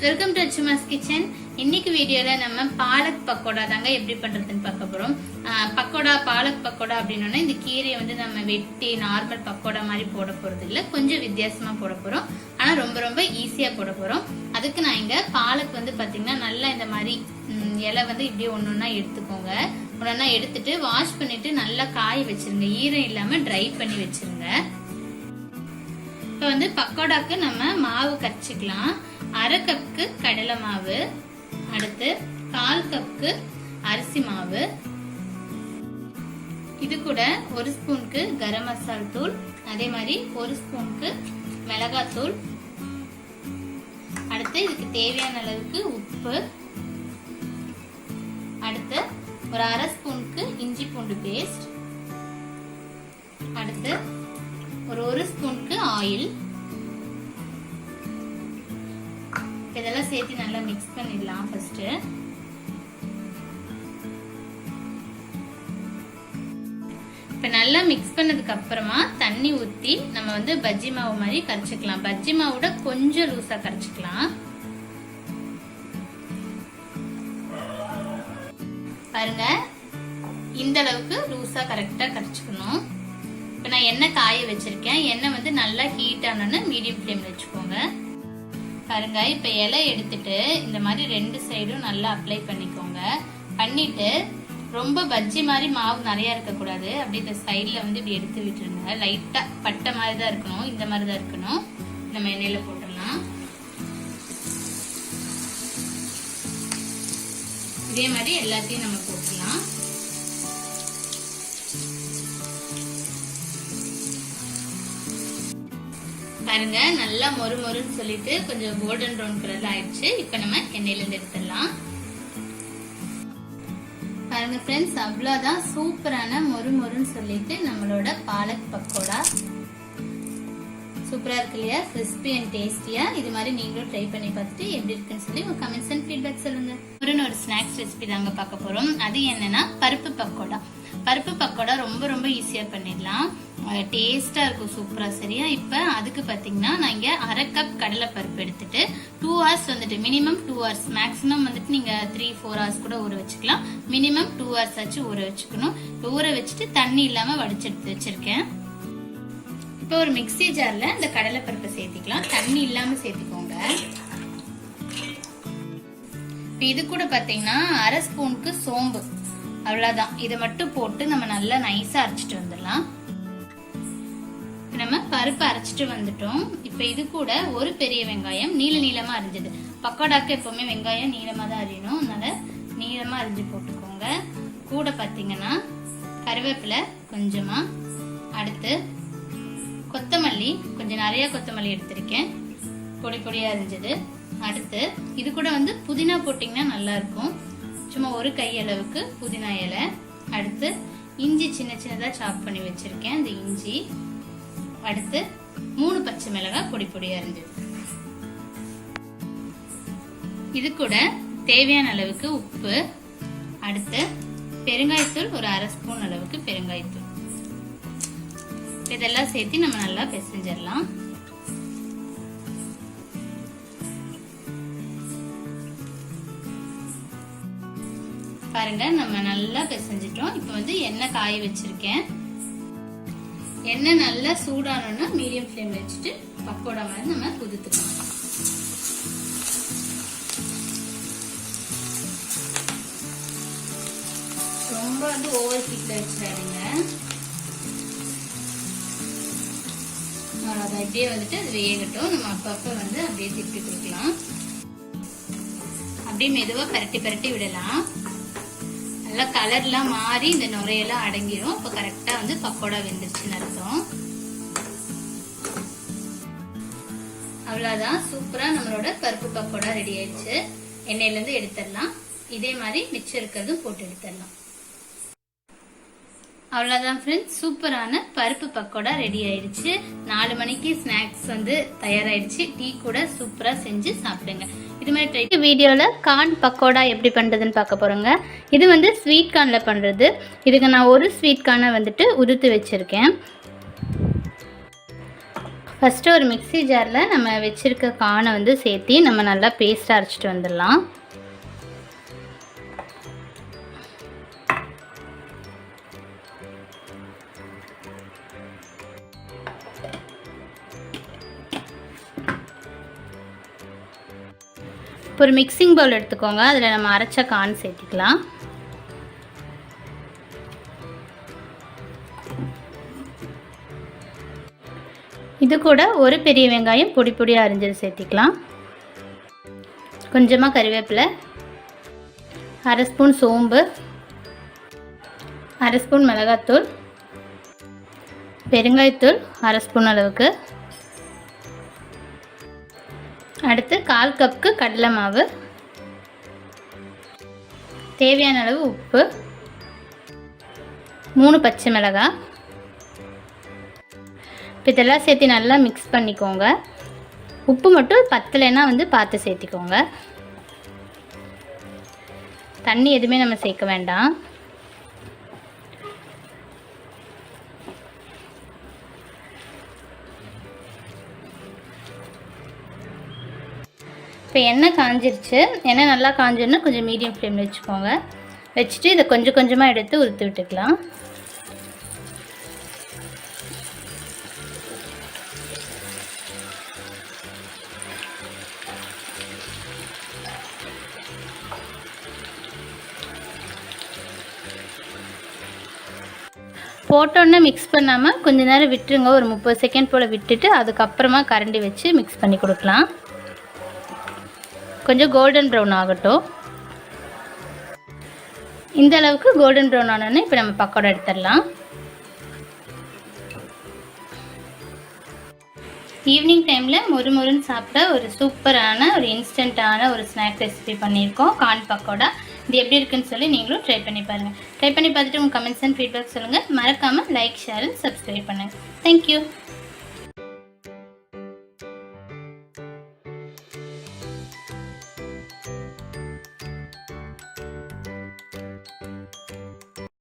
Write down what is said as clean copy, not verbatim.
Welcome to Achuma'S kitchen. இன்னைக்கு வீடியோல நம்ம பாலக் பக்கோடா தாங்க எப்படி பண்றதுன்னு பார்க்க போறோம். பக்கோடா பாலக் பக்கோடா அப்படின்னா இந்த கீரையை வந்து நம்ம வெட்டி நார்மல் பக்கோடா மாதிரி போட போறது இல்ல, கொஞ்சம் வித்தியாசமா போட போறோம். ஆனா ரொம்ப ரொம்ப ஈஸியா போட போறோம். அதுக்கு நான் இங்க பாலக் வந்து பாத்தீங்கன்னா நல்லா இந்த மாதிரி இலை வந்து இப்படியே ஒன்னொன்னா எடுத்துக்கோங்க. ஒன்னொன்னா எடுத்துட்டு வாஷ் பண்ணிட்டு நல்லா காய வச்சிருங்க, ஈரம் இல்லாம ட்ரை பண்ணி வச்சிருங்க. இப்போ வந்து பக்கோடாக்கு நம்ம மாவு கரைச்சிக்கலாம். அரை கப்புக்கு கடலை மாவு, அடுத்து 1/4 கப்புக்கு அரிசி மாவு, இது கூட 1 ஸ்பூனுக்கு கரம் மசாலா தூள், அதே மாதிரி 1 ஸ்பூனுக்கு மிளகாய் தூள், அடுத்து இதுக்கு தேவையான அளவுக்கு உப்பு, அடுத்து ஒரு அரை ஸ்பூனுக்கு இஞ்சி பூண்டு பேஸ்ட், அடுத்து ஒரு 1 ஸ்பூனுக்கு ஆயில். இதெல்லாம் சேர்த்து நல்லா மிக்ஸ் பண்ணிடலாம். ஃபர்ஸ்ட் இப்ப நல்லா மிக்ஸ் பண்ணதுக்கு அப்புறமா தண்ணி ஊத்தி நம்ம வந்து பஜ்ஜி மாவு மாதிரி கரைச்சிக்கலாம். பஜ்ஜி மாவோட கொஞ்சம் லூசா கரைச்சிக்கலாம். பாருங்க, இந்த அளவுக்கு லூசா கரெக்டா கரைச்சிக்கணும். இப்ப நான் எண்ணெய் காய வச்சிருக்கேன். எண்ணெய் வந்து நல்லா ஹீட் ஆனோன்னு மீடியம் ஃப்ளேம்ல வச்சுக்கோங்க. பாருங்க, இப்ப இலை எடுத்துட்டு இந்த மாதிரி 2 சைடும் நல்லா அப்ளை பண்ணிக்கோங்க. பண்ணிட்டு ரொம்ப பஜ்ஜி மாதிரி மாவு நிறைய இருக்க கூடாது. அப்படி இந்த சைட்ல வந்து இப்படி எடுத்து விட்டுருங்க. லைட்டா பட்டை மாதிரி தான் இருக்கணும், இந்த மாதிரி தான் இருக்கணும். நம்ம எண்ணெயில போட்டுடலாம். இதே மாதிரி எல்லாத்தையும் நம்ம போட்டுடலாம். பாருங்க, நல்லா மொறு மொறுன்னு சொல்லிட்டு கொஞ்சம் கோல்டன் ப்ரௌன் கலர்ல ஆயிடுச்சு. இப்ப நம்ம எண்ணெயில இருந்து எடுத்துடலாம். பாருங்க ஃப்ரெண்ட்ஸ், அவ்வளவுதான். சூப்பரான மொறு மொறுன்னு சொல்லிட்டு நம்மளோட பாலக் பக்கோடா சூப்பரா இருக்கு இல்லையா? கிறிஸ்பி அண்ட் டேஸ்டியா. இது மாதிரி நீங்களும் ட்ரை பண்ணி பார்த்துட்டு எப்படி இருக்குன்னு சொல்லி உங்க கமெண்ட்ஸ் அண்ட் ஃபீட்பேக் சொல்லுங்க. ஒரு ஸ்நாக்ஸ் ரெசிபி தாங்க பார்க்க போறோம். அது என்னன்னா பருப்பு பக்கோடா. பருப்பு பக்கோடா ரொம்ப ரொம்ப ஈஸியா பண்ணிடலாம். டேஸ்டா இருக்கும், சூப்பரா. சரியா? இப்ப அதுக்கு பாத்தீங்கன்னா நான் இங்க அரை கப் கடலை பருப்பு எடுத்துட்டு 2 hours வந்துட்டு மினிமம் 2 hours, மேக்ஸிமம் வந்துட்டு நீங்க 3-4 hours கூட ஊற வச்சுக்கலாம். மினிமம் 2 hours ஆச்சு ஊற வச்சுக்கணும். ஊற வச்சுட்டு தண்ணி இல்லாம வடிச்செடுத்து வச்சிருக்கேன். இப்ப ஒரு மிக்ஸி ஜார்ல இந்த கடலை பருப்பை சேர்த்திக்கலாம். தண்ணி இல்லாம சேர்த்திக்கோங்க. இது கூட பாத்தீங்கன்னா அரை ஸ்பூனுக்கு சோம்பு, அவ்வளவுதான். இதை மட்டும் போட்டு நம்ம நல்லா நைஸா அரைச்சிட்டு வந்துடலாம். நம்ம பருப்பு அரைச்சிட்டு வந்துட்டோம். இப்ப இது கூட ஒரு பெரிய வெங்காயம் நீள நீளமா அரிஞ்சது. பக்கோடாக்கு எப்பவுமே வெங்காயம் நீளமா தான் அரியணும், அதனால நீளமா அரிஞ்சு போட்டுக்கோங்க. கூட பாத்தீங்கன்னா கருவேப்பிலை கொஞ்சமா, அடுத்து கொத்தமல்லி கொஞ்சம் நிறைய கொத்தமல்லி எடுத்திருக்கேன், பொடி பொடியா அரிஞ்சது. அடுத்து இது கூட வந்து புதினா போட்டீங்கன்னா நல்லா இருக்கும். சும்மா ஒரு கையளவுக்கு புதினா இலை. அடுத்து இஞ்சி சின்ன சின்னதா சாப் பண்ணி வச்சிருக்கேன், இந்த இஞ்சி. அடுத்து 3 பச்சை மிளகாய் பொடி பொடியா அரிஞ்சது. இது கூட தேவையான அளவுக்கு உப்பு, அடுத்து பெருங்காயத்தூள் ஒரு அரை ஸ்பூன் அளவுக்கு பெருங்காயத்தூள். இதெல்லாம் சேர்த்து நம்ம நல்லா பிசைஞ்சிடலாம். பாருங்க, நம்ம நல்லா பிசைஞ்சிட்டோம். இப்ப வந்து எண்ணெய் காய வச்சிருக்கேன். எண்ணெய் நல்லா சூடானோன்னா மீடியம் ஃப்ளேம்ல வச்சுட்டு பக்கோடா மாதிரி நம்ம உதுத்துக்கலாம். ரொம்ப வந்து ஓவர் ஹீட்ல வச்சிடாதீங்க. அப்படியே வந்துட்டு அது வேகட்டும். நம்ம அப்பப்ப வந்து அப்படியே திருப்பி கொடுக்கலாம். அப்படியே மெதுவா பரட்டி பரட்டி விடலாம். நல்லா கலர்லாம் மாறி இந்த நுரையெல்லாம் அடங்கிடும். இப்ப கரெக்டா வந்து பக்கோடா வெந்துருச்சுன்னு அர்த்தம். அவ்வளவுதான், சூப்பரா நம்மளோட பருப்பு பக்கோடா ரெடி ஆயிடுச்சு. எண்ணெயில இருந்து எடுத்துடலாம். இதே மாதிரி மிச்சம் இருக்கிறதும் போட்டு எடுத்துடலாம். அவ்வளவுதான் ஃப்ரெண்ட்ஸ், சூப்பரான பருப்பு பக்கோடா ரெடி ஆயிடுச்சு. 4 மணிக்கு ஸ்நாக்ஸ் வந்து தயாராயிடுச்சு. டீ கூட சூப்பரா செஞ்சு சாப்பிடுங்க. இது மாதிரி வீடியோல கார்ன் பக்கோடா எப்படி பண்றதுன்னு பார்க்க போறோங்க. இது வந்து ஸ்வீட் கார்ன்ல பண்றது. இதுக்கு நான் ஒரு ஸ்வீட் கார்னை வந்துட்டு உதுத்து வச்சிருக்கேன். ஃபஸ்ட்டு ஒரு மிக்ஸி ஜாரில் நம்ம வச்சுருக்க கார்னை வந்து சேர்த்து நம்ம நல்லா பேஸ்ட்டாக அரைச்சிட்டு வந்துடலாம். ஒரு மிக்சிங் பவுல் எடுத்துக்கோங்க. அதில் நம்ம அரைச்ச கார்ன் சேர்த்துக்கலாம். இது கூட ஒரு பெரிய வெங்காயம் பொடி பொடியாக அரிஞ்சது சேர்த்திக்கலாம். கொஞ்சமாக கறிவேப்பிலை, அரை ஸ்பூன் சோம்பு, அரை ஸ்பூன் மிளகாத்தூள், பெருங்காயத்தூள் அரை ஸ்பூன் அளவுக்கு, அடுத்து 1/4 கப்புக்கு கடலை மாவு, தேவையான அளவு உப்பு, 3 பச்சை மிளகாய். இப்போ இதெல்லாம் சேர்த்து நல்லா மிக்ஸ் பண்ணிக்கோங்க. உப்பு மட்டும் பத்தலைன்னா வந்து பார்த்து சேர்த்திக்கோங்க. தண்ணி எதுவுமே நம்ம சேர்க்க வேண்டாம். இப்போ எண்ணெய் காஞ்சிருச்சு. எண்ணெய் நல்லா காஞ்சிருந்தா கொஞ்சம் மீடியம் ஃப்ளேமில் வச்சுக்கோங்க. வச்சுட்டு இதை கொஞ்சம் கொஞ்சமாக எடுத்து உருத்து விட்டுக்கலாம். போட்டோன்னே மிக்ஸ் பண்ணாமல் கொஞ்சம் நேரம் விட்டுருங்க. ஒரு 30 செகண்ட் போல் விட்டுட்டு அதுக்கப்புறமா கரண்டி வச்சு மிக்ஸ் பண்ணி கொடுக்கலாம். கொஞ்சம் கோல்டன் ப்ரௌன் ஆகட்டும். இந்த அளவுக்கு கோல்டன் ப்ரௌன் ஆனோன்னு இப்போ நம்ம பக்கோடா எடுத்துடலாம். ஈவினிங் டைமில் மொறுன்னு சாப்பிட ஒரு சூப்பரான ஒரு இன்ஸ்டண்ட்டான ஒரு ஸ்நாக் ரெசிபி பண்ணியிருக்கோம், கார்ன் பக்கோடா. இது எப்படி இருக்குன்னு சொல்லி நீங்களும் ட்ரை பண்ணி பாருங்கள். ட்ரை பண்ணி பார்த்துட்டு உங்கள் கமெண்ட்ஸ் அண்ட் ஃபீட்பேக் சொல்லுங்கள். மறக்காமல் லைக், ஷேர் அண்ட் சப்ஸ்கிரைப் பண்ணுங்கள். தேங்க்யூ.